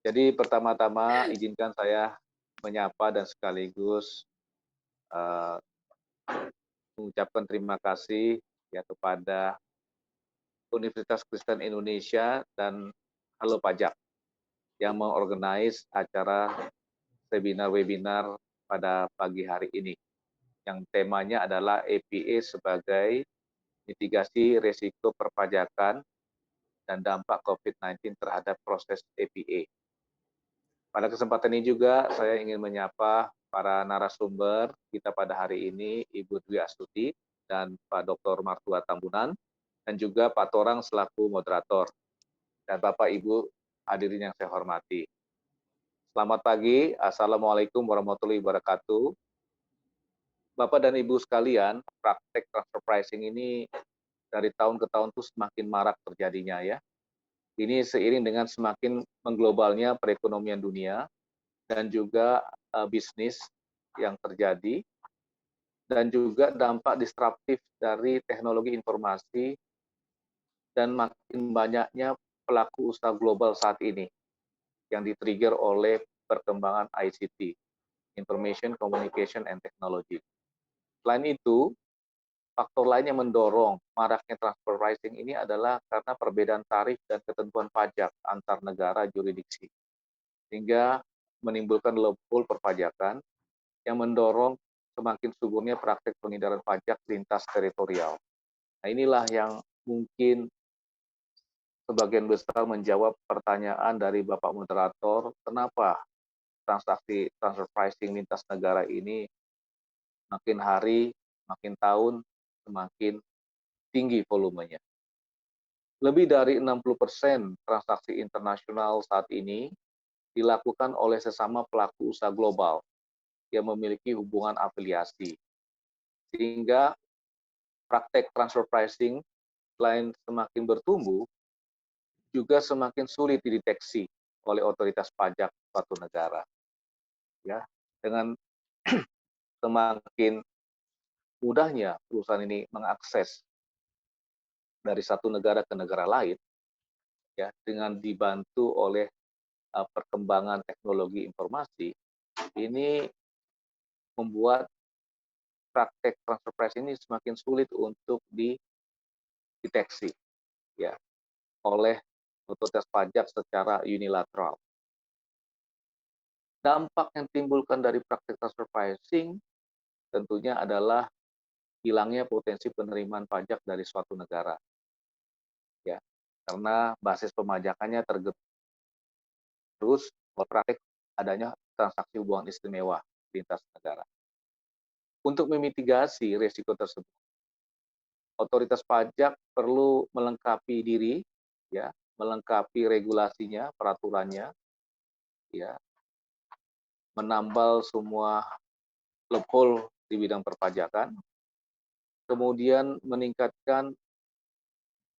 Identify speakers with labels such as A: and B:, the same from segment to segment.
A: Jadi pertama-tama izinkan saya menyapa dan sekaligus eee, mengucapkan terima kasih ya kepada Universitas Kristen Indonesia dan Halo Pajak yang mengorganize acara seminar-webinar pada pagi hari ini, yang temanya adalah EPA sebagai mitigasi risiko perpajakan dan dampak COVID-19 terhadap proses EPA. Pada kesempatan ini juga saya ingin menyapa para narasumber kita pada hari ini, Ibu Dwi Astuti dan Pak Dr. Martua Tambunan, dan juga Pak Torang selaku moderator, dan Bapak Ibu hadirin yang saya hormati. Selamat pagi, Assalamualaikum warahmatullahi wabarakatuh. Bapak dan Ibu sekalian, praktek transfer pricing ini dari tahun ke tahun tuh semakin marak terjadinya ya. Ini seiring dengan semakin mengglobalnya perekonomian dunia dan juga bisnis yang terjadi, dan juga dampak disruptif dari teknologi informasi dan makin banyaknya pelaku usaha global saat ini yang di-trigger oleh perkembangan ICT, Information Communication and Technology. Selain itu, faktor lain yang mendorong maraknya transfer pricing ini adalah karena perbedaan tarif dan ketentuan pajak antar negara jurisdiksi, sehingga menimbulkan loophole perpajakan yang mendorong semakin suburnya praktek pengindaran pajak lintas teritorial. Nah, inilah yang mungkin sebagian besar menjawab pertanyaan dari Bapak Moderator, kenapa transaksi transfer pricing lintas negara ini makin hari, makin tahun, semakin tinggi volumenya. Lebih dari 60% transaksi internasional saat ini dilakukan oleh sesama pelaku usaha global yang memiliki hubungan afiliasi. Sehingga praktek transfer pricing selain semakin bertumbuh, juga semakin sulit dideteksi oleh otoritas pajak suatu negara. Ya, dengan semakin mudahnya perusahaan ini mengakses dari satu negara ke negara lain, ya, dengan dibantu oleh perkembangan teknologi informasi, ini membuat praktek transfer pricing ini semakin sulit untuk dideteksi, ya, oleh otoritas pajak secara unilateral. Dampak yang timbulkan dari praktek transfer pricing tentunya adalah hilangnya potensi penerimaan pajak dari suatu negara, ya, karena basis pemajakannya tergerus oleh praktek adanya transaksi hubungan istimewa lintas negara. Untuk memitigasi risiko tersebut, otoritas pajak perlu melengkapi diri, ya, melengkapi regulasinya, peraturannya, ya, menambal semua loophole di bidang perpajakan, kemudian meningkatkan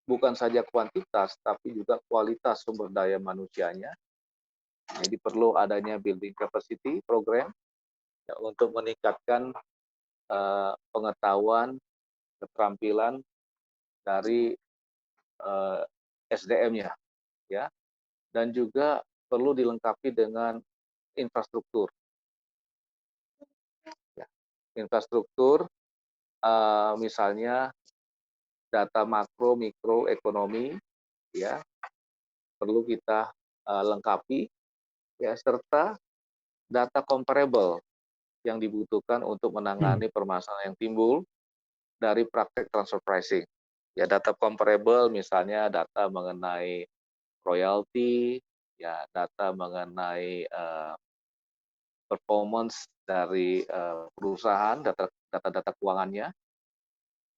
A: bukan saja kuantitas, tapi juga kualitas sumber daya manusianya. Jadi perlu adanya building capacity program ya, untuk meningkatkan pengetahuan, keterampilan dari SDM-nya, ya, dan juga perlu dilengkapi dengan infrastruktur. Ya. Infrastruktur, misalnya data makro, mikro, ekonomi, ya, perlu kita lengkapi, ya, serta data comparable yang dibutuhkan untuk menangani permasalahan yang timbul dari praktek transfer pricing. Ya, data comparable misalnya data mengenai royalti, ya, data mengenai performance dari perusahaan, data-data keuangannya,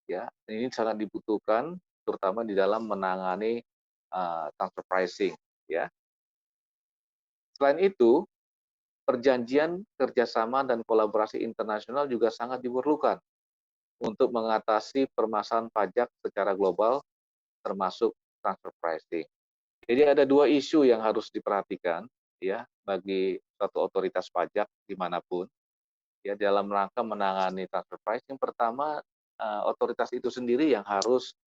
A: ya, ini sangat dibutuhkan terutama di dalam menangani transfer pricing, ya. Selain itu, perjanjian kerjasama dan kolaborasi internasional juga sangat diperlukan untuk mengatasi permasalahan pajak secara global, termasuk transfer pricing. Jadi ada dua isu yang harus diperhatikan, ya, bagi suatu otoritas pajak dimanapun, ya, dalam rangka menangani transfer pricing. Pertama, otoritas itu sendiri yang harus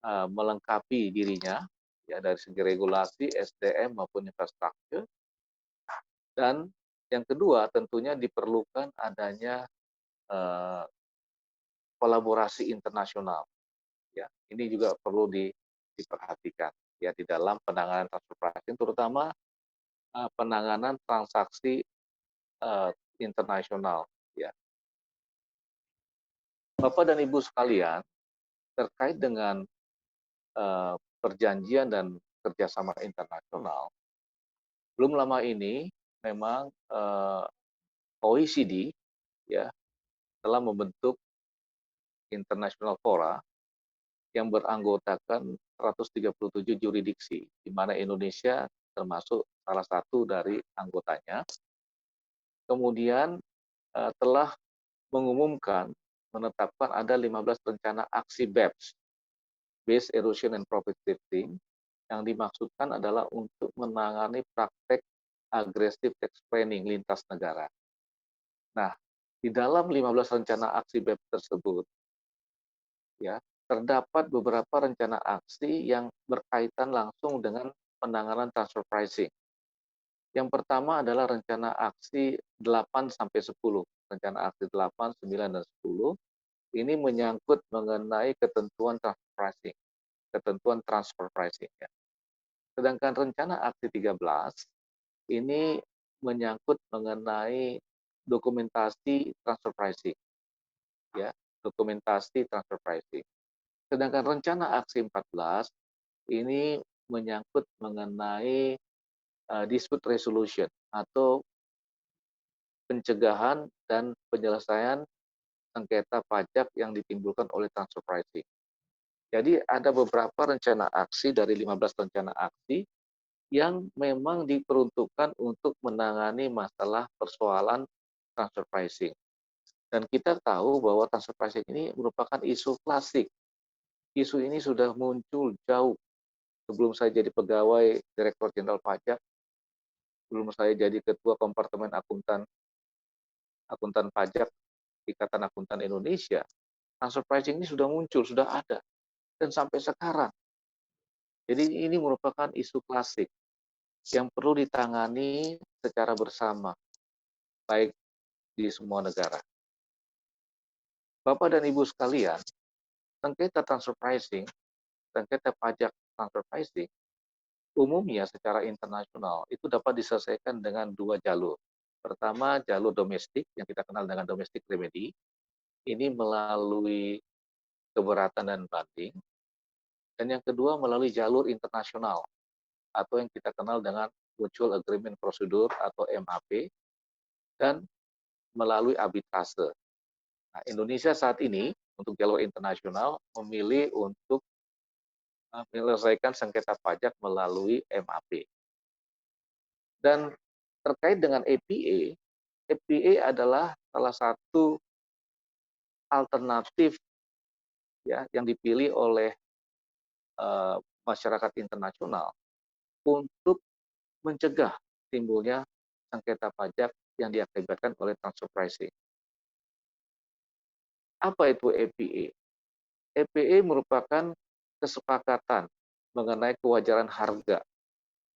A: melengkapi dirinya, ya, dari segi regulasi, SDM maupun infrastruktur, Dan yang kedua tentunya diperlukan adanya eh, kolaborasi internasional. Ya, ini juga perlu diperhatikan ya di dalam penanganan transfer pricing, terutama penanganan transaksi eh, internasional. Ya, Bapak dan Ibu sekalian, terkait dengan perjanjian dan kerjasama internasional, belum lama ini memang OECD ya telah membentuk International Fora yang beranggotakan 137 jurisdiksi, di mana Indonesia termasuk salah satu dari anggotanya. Kemudian telah mengumumkan menetapkan ada 15 rencana aksi BEPS, Base Erosion and Profit Shifting, yang dimaksudkan adalah untuk menangani praktek agresif tax planning lintas negara. Nah, di dalam 15 rencana aksi BEPS tersebut, ya, terdapat beberapa rencana aksi yang berkaitan langsung dengan penanganan transfer pricing. Yang pertama adalah rencana aksi 8 sampai 10. Rencana aksi 8, 9 dan 10 ini menyangkut mengenai ketentuan transfer pricing, ketentuan transfer pricing ya. Sedangkan rencana aksi 13 ini menyangkut mengenai dokumentasi transfer pricing ya, dokumentasi transfer pricing. Sedangkan rencana aksi 14 ini menyangkut mengenai dispute resolution atau pencegahan dan penyelesaian sengketa pajak yang ditimbulkan oleh transfer pricing. Jadi ada beberapa rencana aksi dari 15 rencana aksi yang memang diperuntukkan untuk menangani masalah persoalan transfer pricing. Dan kita tahu bahwa transfer pricing ini merupakan isu klasik. Isu ini sudah muncul jauh sebelum saya jadi pegawai Direktur Jenderal Pajak, sebelum saya jadi Ketua Kompartemen Akuntan Pajak Ikatan Akuntan Indonesia. Transfer pricing ini sudah muncul, sudah ada, dan sampai sekarang. Jadi ini merupakan isu klasik yang perlu ditangani secara bersama, baik di semua negara. Bapak dan Ibu sekalian, sengketa transfer pricing, sengketa pajak transfer pricing, umumnya secara internasional itu dapat diselesaikan dengan dua jalur. Pertama, jalur domestik yang kita kenal dengan domestic remedy, ini melalui keberatan dan banding. Dan yang kedua melalui jalur internasional atau yang kita kenal dengan Mutual Agreement Procedure atau MAP dan melalui arbitrase. Nah, Indonesia saat ini untuk jalur internasional memilih untuk menyelesaikan sengketa pajak melalui MAP. Dan terkait dengan APA, APA adalah salah satu alternatif ya yang dipilih oleh masyarakat internasional untuk mencegah timbulnya sengketa pajak yang diakibatkan oleh transfer pricing. Apa itu APA? APA merupakan kesepakatan mengenai kewajaran harga.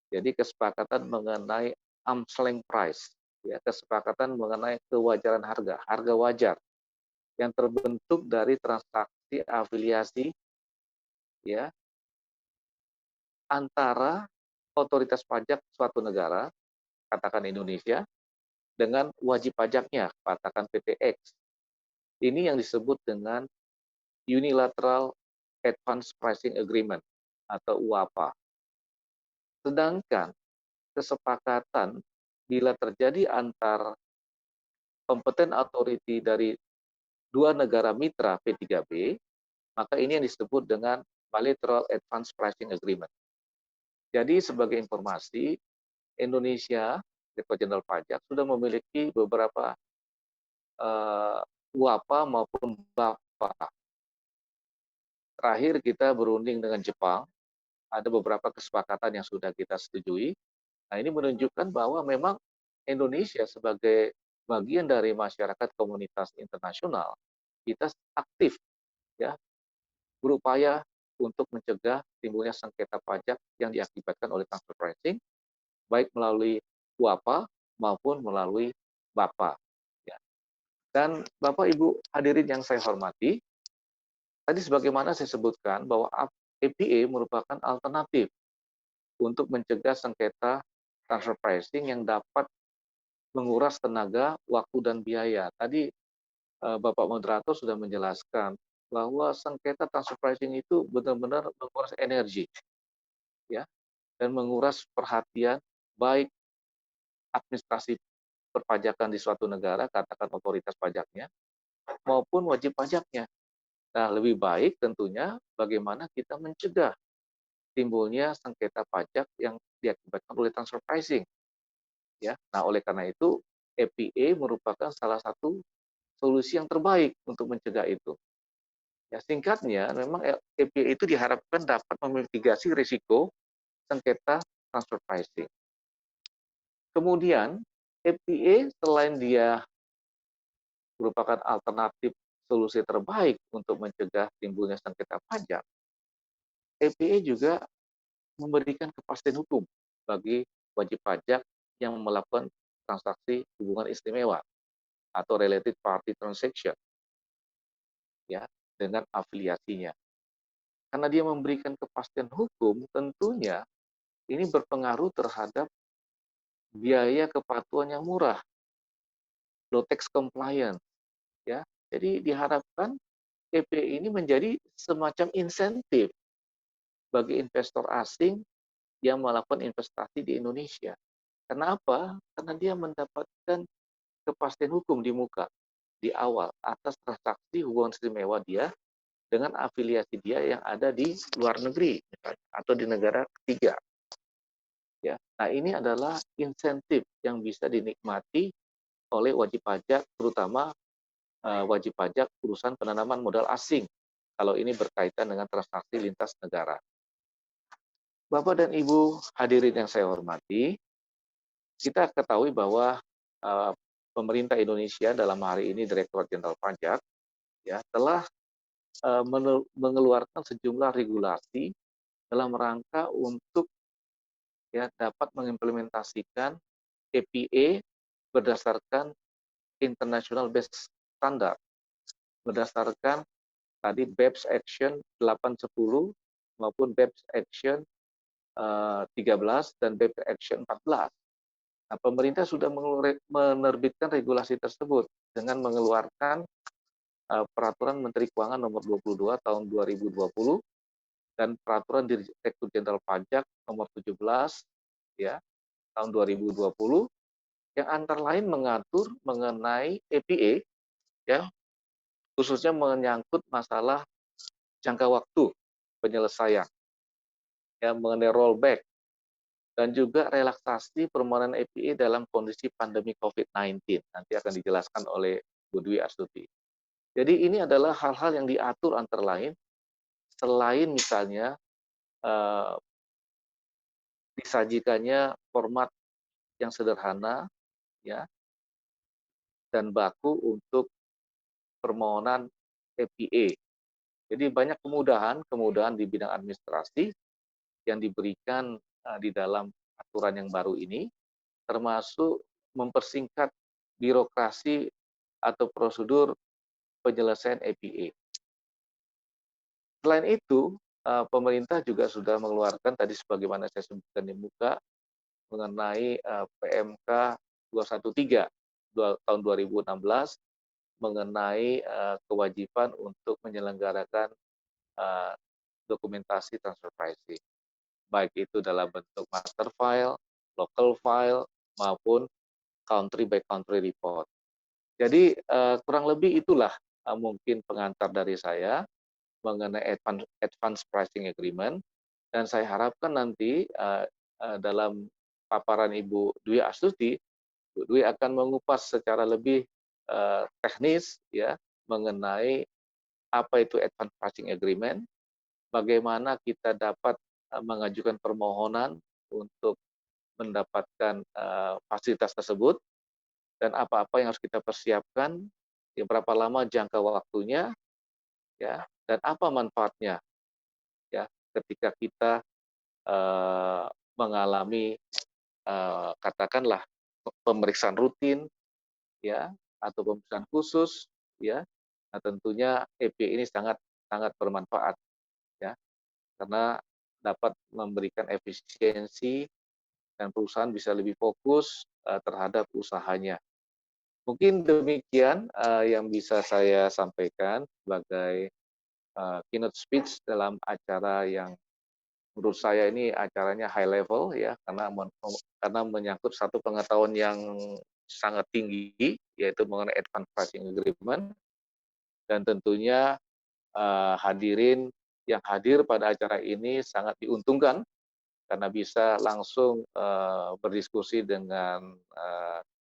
A: Jadi kesepakatan mengenai arm's length price, ya, kesepakatan mengenai kewajaran harga, harga wajar yang terbentuk dari transaksi afiliasi ya antara otoritas pajak suatu negara, katakan Indonesia, dengan wajib pajaknya, katakan PTX. Ini yang disebut dengan Unilateral Advance Pricing Agreement atau UAPA. Sedangkan kesepakatan bila terjadi antar kompeten authority dari dua negara mitra P3B, maka ini yang disebut dengan Bilateral Advance Pricing Agreement. Jadi sebagai informasi, Indonesia, Direktur Jenderal Pajak, sudah memiliki beberapa UAPA maupun BAPA. Terakhir kita berunding dengan Jepang, ada beberapa kesepakatan yang sudah kita setujui. Nah, ini menunjukkan bahwa memang Indonesia sebagai bagian dari masyarakat komunitas internasional, kita aktif ya berupaya untuk mencegah timbulnya sengketa pajak yang diakibatkan oleh transfer pricing, baik melalui UAPA maupun melalui BAPA. Ya. Dan Bapak Ibu hadirin yang saya hormati, tadi sebagaimana saya sebutkan bahwa APA merupakan alternatif untuk mencegah sengketa transfer pricing yang dapat menguras tenaga, waktu, dan biaya. Tadi Bapak moderator sudah menjelaskan bahwa sengketa transfer pricing itu benar-benar menguras energi, ya, dan menguras perhatian baik administrasi perpajakan di suatu negara, katakan otoritas pajaknya, maupun wajib pajaknya. Nah, lebih baik tentunya bagaimana kita mencegah timbulnya sengketa pajak yang diakibatkan oleh transfer pricing. Ya, nah oleh karena itu APA merupakan salah satu solusi yang terbaik untuk mencegah itu. Ya, singkatnya, memang APA itu diharapkan dapat memitigasi risiko sengketa transfer pricing. Kemudian, APA selain dia merupakan alternatif solusi terbaik untuk mencegah timbulnya sengketa pajak, APA juga memberikan kepastian hukum bagi wajib pajak yang melakukan transaksi hubungan istimewa atau related party transaction, ya, dengan afiliasinya. Karena dia memberikan kepastian hukum, tentunya ini berpengaruh terhadap biaya kepatuhan yang murah, low tax compliance, ya. Jadi diharapkan EP ini menjadi semacam insentif bagi investor asing yang melakukan investasi di Indonesia. Kenapa? Karena dia mendapatkan kepastian hukum di muka, di awal, atas transaksi hubungan istimewa dia dengan afiliasi dia yang ada di luar negeri, misalnya, atau di negara ketiga. Ya, nah ini adalah insentif yang bisa dinikmati oleh wajib pajak, terutama wajib pajak urusan penanaman modal asing, kalau ini berkaitan dengan transaksi lintas negara. Bapak dan Ibu hadirin yang saya hormati, kita ketahui bahwa pemerintah Indonesia dalam hari ini Direktorat Jenderal Pajak ya telah mengeluarkan sejumlah regulasi dalam rangka untuk ya dapat mengimplementasikan APA berdasarkan International Best Standard, berdasarkan tadi BEPS Action 810 maupun BEPS Action 13 dan BEPS Action 14. Nah, pemerintah sudah menerbitkan regulasi tersebut dengan mengeluarkan Peraturan Menteri Keuangan Nomor 22 Tahun 2020 dan Peraturan Direktur Jenderal Pajak Nomor 17 ya Tahun 2020 yang antara lain mengatur mengenai APA ya khususnya menyangkut masalah jangka waktu penyelesaian ya mengenai rollback dan juga relaksasi permohonan APA dalam kondisi pandemi COVID-19. Nanti akan dijelaskan oleh Bu Dwi Astuti. Jadi ini adalah hal-hal yang diatur antara lain selain misalnya disajikannya format yang sederhana ya dan baku untuk permohonan APA. Jadi banyak kemudahan di bidang administrasi yang diberikan di dalam aturan yang baru ini, termasuk mempersingkat birokrasi atau prosedur penyelesaian APA. Selain itu, pemerintah juga sudah mengeluarkan tadi sebagaimana saya sebutkan di muka mengenai PMK 213 tahun 2016 mengenai kewajiban untuk menyelenggarakan dokumentasi transfer pricing, baik itu dalam bentuk master file, local file, maupun country by country report. Jadi kurang lebih itulah mungkin pengantar dari saya mengenai advance pricing agreement, dan saya harapkan nanti dalam paparan Ibu Dwi Astuti, Bu Dwi akan mengupas secara lebih teknis ya mengenai apa itu advance pricing agreement, bagaimana kita dapat mengajukan permohonan untuk mendapatkan fasilitas tersebut, dan apa-apa yang harus kita persiapkan, ya berapa lama jangka waktunya, ya dan apa manfaatnya, ya ketika kita mengalami katakanlah pemeriksaan rutin, ya, atau pemeriksaan khusus, ya. Nah, tentunya EPI ini sangat sangat bermanfaat, ya, karena dapat memberikan efisiensi dan perusahaan bisa lebih fokus terhadap usahanya. Mungkin demikian yang bisa saya sampaikan sebagai keynote speech dalam acara yang menurut saya ini acaranya high level, ya, karena menyangkut satu pengetahuan yang sangat tinggi, yaitu mengenai advance pricing agreement, dan tentunya hadirin yang hadir pada acara ini sangat diuntungkan karena bisa langsung berdiskusi dengan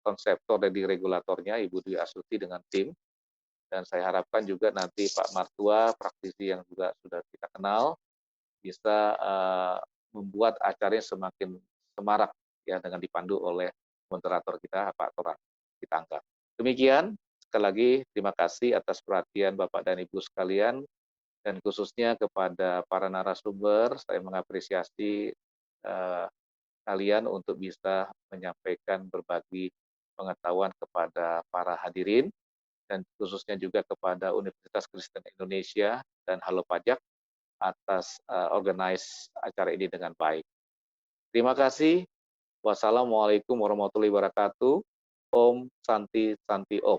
A: konseptor dari regulatornya, Ibu Dwi Astuti dengan tim, dan saya harapkan juga nanti Pak Martua, praktisi yang juga sudah kita kenal, bisa membuat acaranya semakin semarak, ya, dengan dipandu oleh moderator kita Pak Toran Kitangga. Demikian, sekali lagi terima kasih atas perhatian Bapak dan Ibu sekalian, dan khususnya kepada para narasumber, saya mengapresiasi kalian untuk bisa menyampaikan berbagi pengetahuan kepada para hadirin, dan khususnya juga kepada Universitas Kristen Indonesia dan Halo Pajak atas organize acara ini dengan baik. Terima kasih. Wassalamualaikum warahmatullahi wabarakatuh. Om Santi Santi Om.